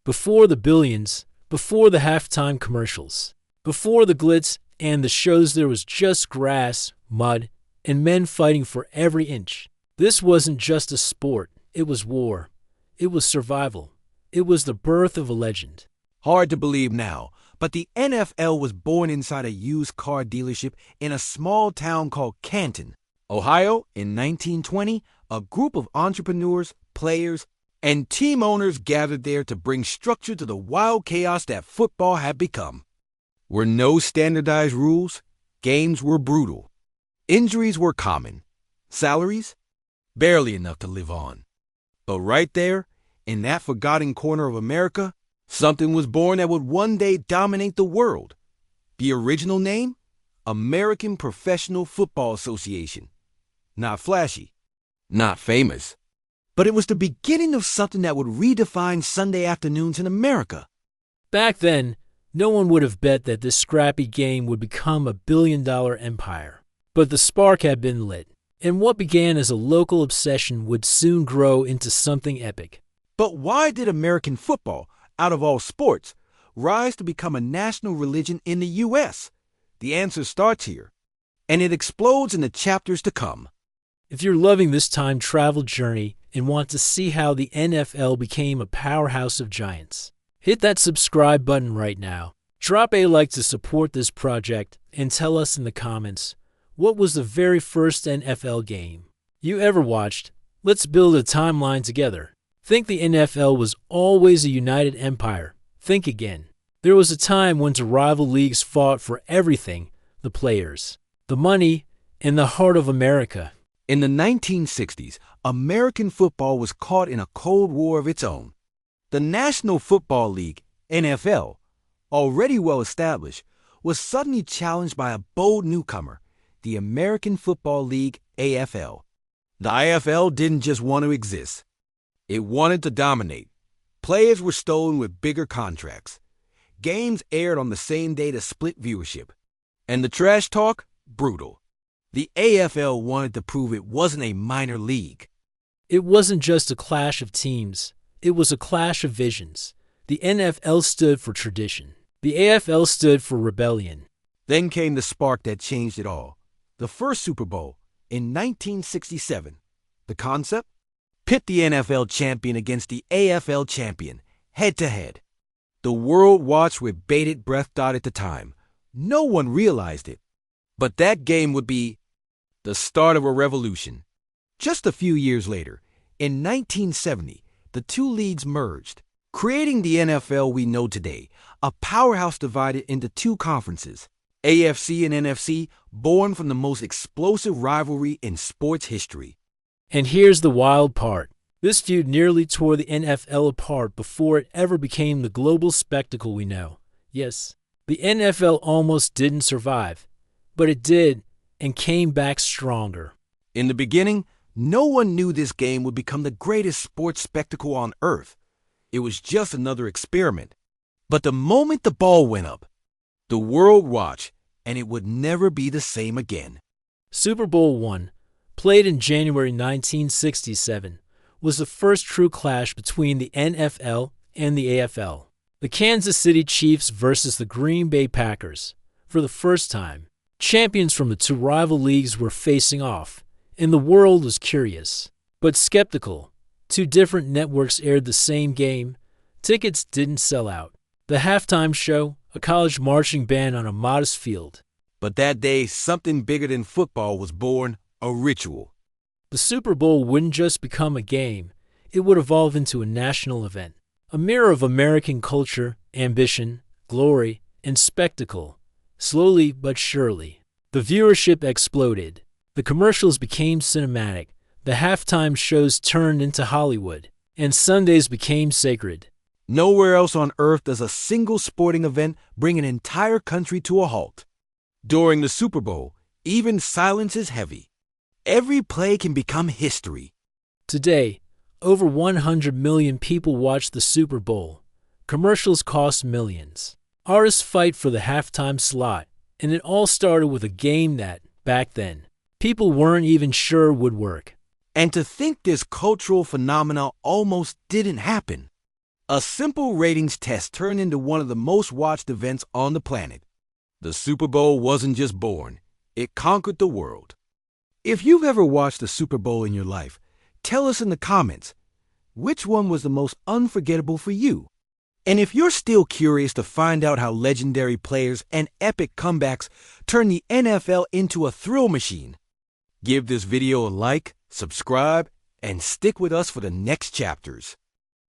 Before the billions, before the halftime commercials, before the glitz and the shows, there was just grass, mud, and men fighting for every inch. This wasn't just a sport. It was war. It was survival. It was the birth of a legend. Hard to believe now, but the NFL was born inside a used car dealership in a small town called Canton, Ohio. In 1920, a group of entrepreneurs, players, and team owners gathered there to bring structure to the wild chaos that football had become. Were no standardized rules, games were brutal. Injuries were common. Salaries? Barely enough to live on. But right there, in that forgotten corner of America, something was born that would one day dominate the world. The original name? American Professional Football Association. Not flashy, not famous, but it was the beginning of something that would redefine Sunday afternoons in America. Back then, no one would have bet that this scrappy game would become a billion-dollar empire. But the spark had been lit, and what began as a local obsession would soon grow into something epic. But why did American football, out of all sports, rise to become a national religion in the U.S.? The answer starts here, and it explodes in the chapters to come. If you're loving this time travel journey and want to see how the NFL became a powerhouse of giants, hit that subscribe button right now. Drop a like to support this project and tell us in the comments, what was the very first NFL game you ever watched? Let's build a timeline together. Think the NFL was always a united empire. Think again. There was a time when the rival leagues fought for everything: the players, the money, and the heart of America. In the 1960s, American football was caught in a Cold War of its own. The National Football League, NFL, already well established, was suddenly challenged by a bold newcomer, the American Football League, AFL. The AFL didn't just want to exist. It wanted to dominate. Players were stolen with bigger contracts. Games aired on the same day to split viewership. And the trash talk? Brutal. The AFL wanted to prove it wasn't a minor league. It wasn't just a clash of teams. It was a clash of visions. The NFL stood for tradition. The AFL stood for rebellion. Then came the spark that changed it all. The first Super Bowl in 1967. The concept? Pit the NFL champion against the AFL champion, head to head. The world watched with bated breath. At the time, no one realized it. But that game would be the start of a revolution. Just a few years later, in 1970, the two leagues merged, creating the NFL we know today, a powerhouse divided into two conferences, AFC and NFC, born from the most explosive rivalry in sports history. And here's the wild part. This feud nearly tore the NFL apart before it ever became the global spectacle we know. Yes, the NFL almost didn't survive, but it did and came back stronger. In the beginning, no one knew this game would become the greatest sports spectacle on earth. It was just another experiment. But the moment the ball went up, the world watched, and it would never be the same again. Super Bowl I, played in January 1967, was the first true clash between the NFL and the AFL. The Kansas City Chiefs versus the Green Bay Packers. For the first time, champions from the two rival leagues were facing off, and the world was curious, but skeptical. Two different networks aired the same game. Tickets didn't sell out. The halftime show, a college marching band on a modest field. But that day, something bigger than football was born, a ritual. The Super Bowl wouldn't just become a game, it would evolve into a national event. A mirror of American culture, ambition, glory, and spectacle. Slowly but surely, the viewership exploded. The commercials became cinematic. The halftime shows turned into Hollywood, and Sundays became sacred. Nowhere else on earth does a single sporting event bring an entire country to a halt. During the Super Bowl, even silence is heavy. Every play can become history. Today, over 100 million people watch the Super Bowl. Commercials cost millions. Artists fight for the halftime slot, and it all started with a game that, back then, people weren't even sure would work. And to think this cultural phenomena almost didn't happen. A simple ratings test turned into one of the most watched events on the planet. The Super Bowl wasn't just born, it conquered the world. If you've ever watched the Super Bowl in your life, tell us in the comments, which one was the most unforgettable for you? And if you're still curious to find out how legendary players and epic comebacks turn the NFL into a thrill machine, give this video a like, subscribe, and stick with us for the next chapters.